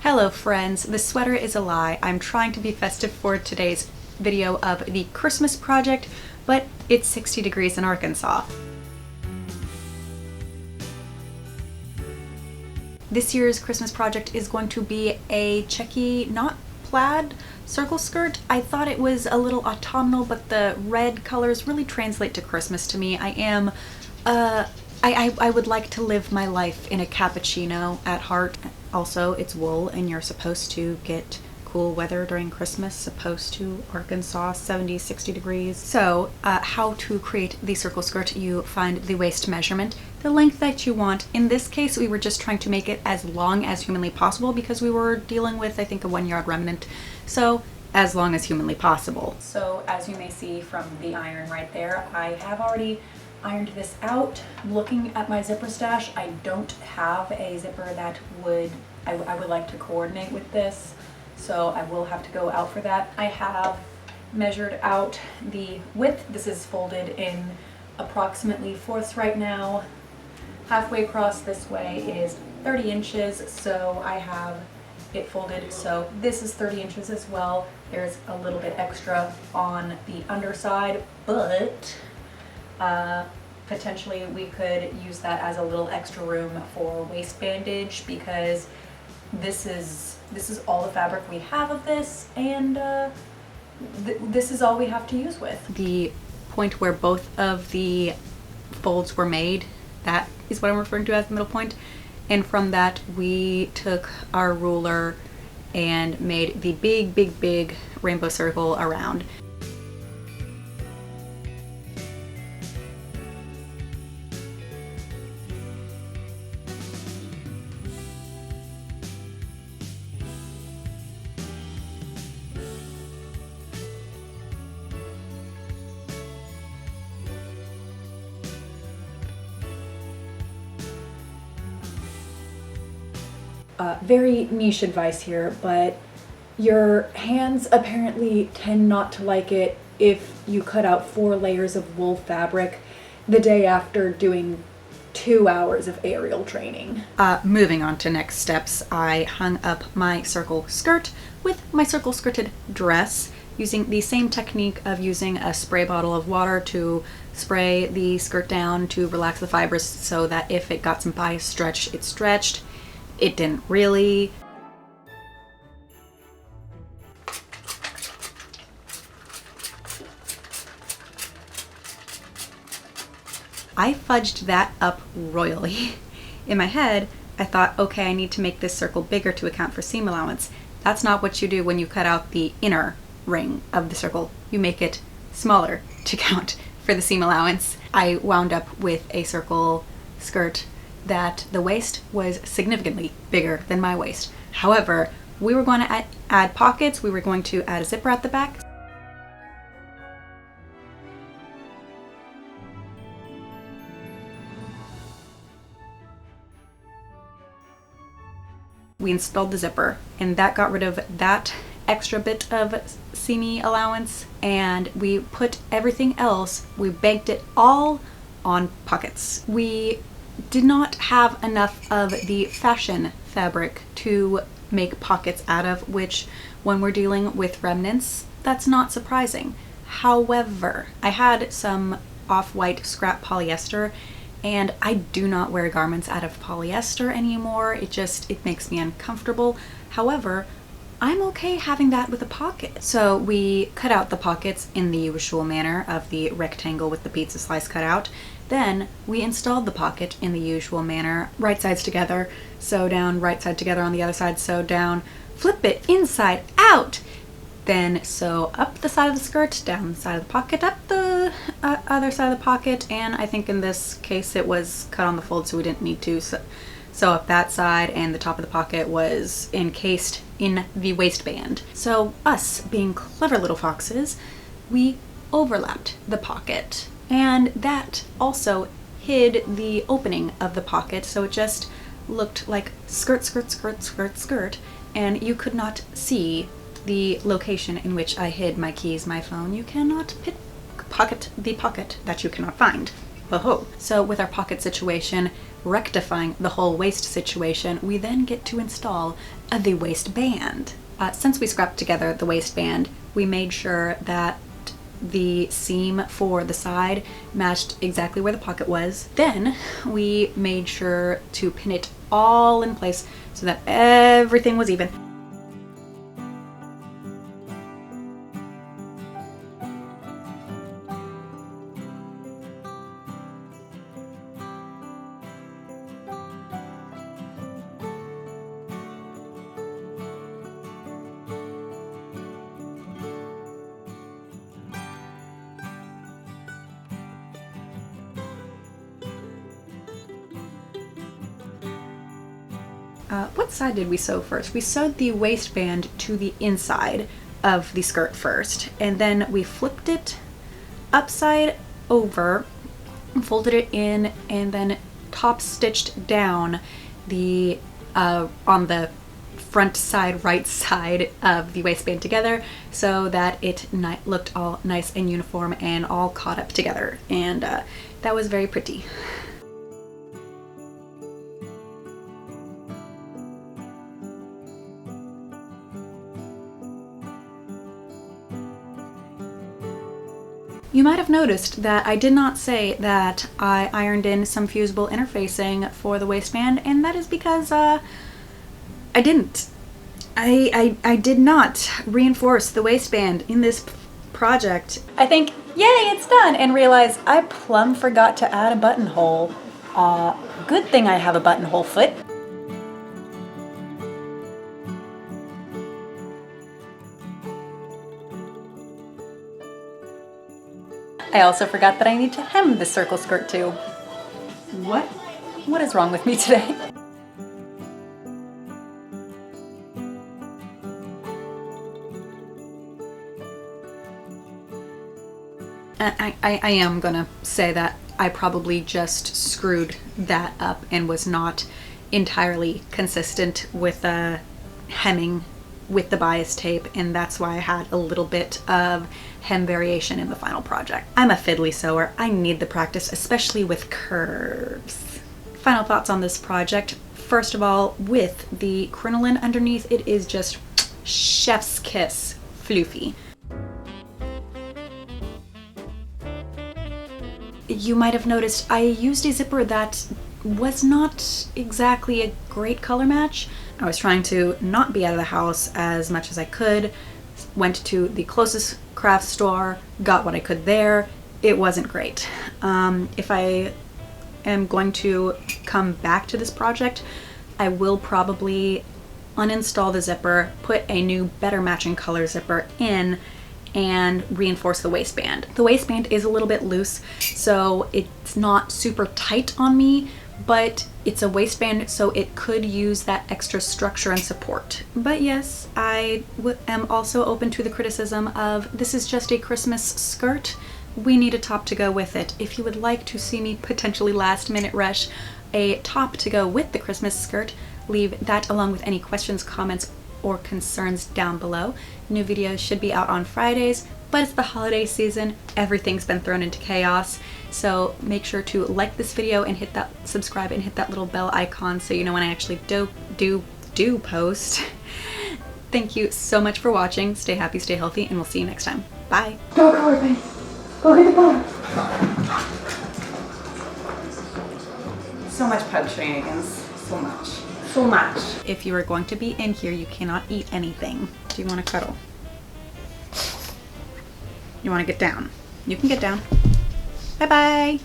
Hello friends, the sweater is a lie. I'm trying to be festive for today's video of the Christmas project, but it's 60 degrees in Arkansas. This year's Christmas project is going to be a checky, not plaid, circle skirt. I thought it was a little autumnal, but the red colors really translate to Christmas to me. I would like to live my life in a cappuccino at heart. Also, it's wool and you're supposed to get cool weather during Christmas, supposed to Arkansas, 70, 60 degrees. So how to create the circle skirt: you find the waist measurement, the length that you want. In this case, we were just trying to make it as long as humanly possible because we were dealing with, I think, a 1-yard remnant. So as long as humanly possible. So as you may see from the iron right there, I have already ironed this out. Looking at my zipper stash, I don't have a zipper that I would like to coordinate with this, so I will have to go out for that. I have measured out the width. This is folded in approximately fourths right now. Halfway across this way is 30 inches, so I have it folded, so this is 30 inches as well. There's a little bit extra on the underside, but potentially we could use that as a little extra room for waist bandage, because this is all the fabric we have of this, and this is all we have to use with. The point where both of the folds were made, that is what I'm referring to as the middle point, and from that we took our ruler and made the big rainbow circle around. Very niche advice here, but your hands apparently tend not to like it if you cut out 4 layers of wool fabric the day after doing 2 hours of aerial training. Moving on to next steps, I hung up my circle skirt with my circle skirted dress using the same technique of using a spray bottle of water to spray the skirt down to relax the fibers so that if it got some bias stretch, it stretched. It didn't really. I fudged that up royally. In my head, I thought, okay, I need to make this circle bigger to account for seam allowance. That's not what you do when you cut out the inner ring of the circle. You make it smaller to count for the seam allowance. I wound up with a circle skirt that the waist was significantly bigger than my waist. However, we were going to add pockets, we were going to add a zipper at the back. We installed the zipper, and that got rid of that extra bit of seamy allowance, and we put everything else, we banked it all on pockets. We did not have enough of the fashion fabric to make pockets out of, which when we're dealing with remnants, that's not surprising. However, I had some off-white scrap polyester, and I do not wear garments out of polyester anymore. It makes me uncomfortable. However, I'm okay having that with a pocket. So we cut out the pockets in the usual manner of the rectangle with the pizza slice cut out. Then we installed the pocket in the usual manner, right sides together, sew down, right side together on the other side, sew down, flip it inside out, then sew up the side of the skirt, down the side of the pocket, up the other side of the pocket, and I think in this case it was cut on the fold, so we didn't need to sew up that side, and the top of the pocket was encased in the waistband. So us, being clever little foxes, we overlapped the pocket, and that also hid the opening of the pocket, so it just looked like skirt, skirt, skirt, skirt, skirt, and you could not see the location in which I hid my keys, my phone. You cannot pickpocket the pocket that you cannot find. Oh, so with our pocket situation, rectifying the whole waist situation, we then get to install the waistband. Since we scrapped together the waistband, we made sure that the seam for the side matched exactly where the pocket was. Then we made sure to pin it all in place so that everything was even. What side did we sew first? We sewed the waistband to the inside of the skirt first, and then we flipped it upside over, folded it in, and then top stitched down the on the front side, right side of the waistband together so that it looked all nice and uniform and all caught up together, and that was very pretty. You might have noticed that I did not say that I ironed in some fusible interfacing for the waistband, and that is because I didn't. I did not reinforce the waistband in this project. I think, yay, it's done, and realize I plumb forgot to add a buttonhole. Good thing I have a buttonhole foot. I also forgot that I need to hem the circle skirt too. What is wrong with me today? I am gonna say that I probably just screwed that up and was not entirely consistent with hemming with the bias tape, and that's why I had a little bit of hem variation in the final project. I'm a fiddly sewer. I need the practice, especially with curves. Final thoughts on this project. First of all, with the crinoline underneath, it is just chef's kiss floofy. You might have noticed I used a zipper that was not exactly a great color match. I was trying to not be out of the house as much as I could, went to the closest craft store, got what I could there. It wasn't great. If I am going to come back to this project, I will probably uninstall the zipper, put a new better matching color zipper in, and reinforce the waistband. The waistband is a little bit loose, so it's not super tight on me, but it's a waistband, so it could use that extra structure and support. But yes, I am also open to the criticism of this is just a Christmas skirt. We need a top to go with it. If you would like to see me potentially last minute rush a top to go with the Christmas skirt, leave that along with any questions, comments, or concerns down below. New videos should be out on Fridays, but it's the holiday season. Everything's been thrown into chaos. So make sure to like this video and hit that subscribe and hit that little bell icon so you know when I actually do post. Thank you so much for watching. Stay happy, stay healthy, and we'll see you next time. Bye. Go, Corbin. Go get the ball. So much pug shenanigans. So much. So much. If you are going to be in here, you cannot eat anything. Do you want to cuddle? You want to get down? You can get down. Bye-bye.